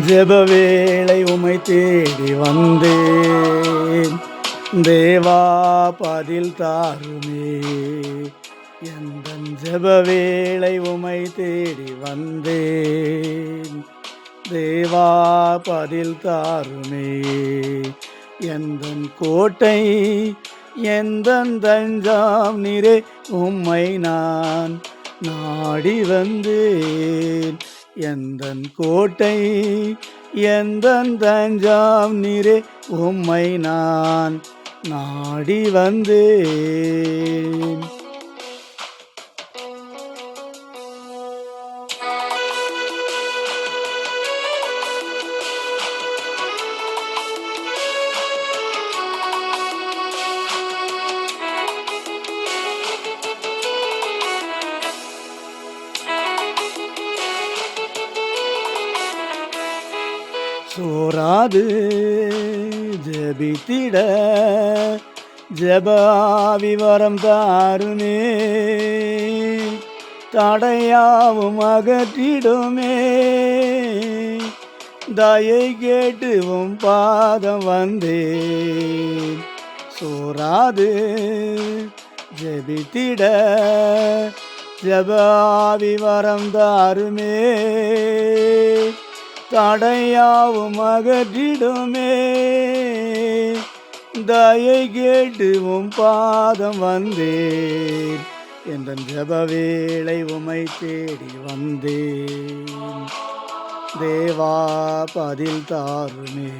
ஜெப வேளை உமை தேடி வந்தேன். தேவா பதில் தாருமே. எந்தன் ஜெப வேளை உமை தேடி வந்தேன். தேவா பதில் தாருமே. எந்தன் கோட்டை எந்தன் தஞ்சம் நீரே, உம்மை நான் நாடி வந்தேன். எந்தன் கோட்டை எந்தன் தஞ்சம் நீரே, உம்மை நான் நாடி வந்தேன். சோராது ஜெபித்திட ஜெபாவி வரம் தாருமே. தடையாவும் அகற்றிடுமே. தயை கேட்டு உம் பாதம் வந்தேன். சோராது ஜெபித்திட ஜெபாவி வரம் தாருமே. தடையாவும் அகற்றிடுமே. தயை கேட்டு உம் பாதம் வந்தேன். எந்தன் ஜெப வேளை உமை தேடி வந்தேன். தேவா பதில் தாருமே.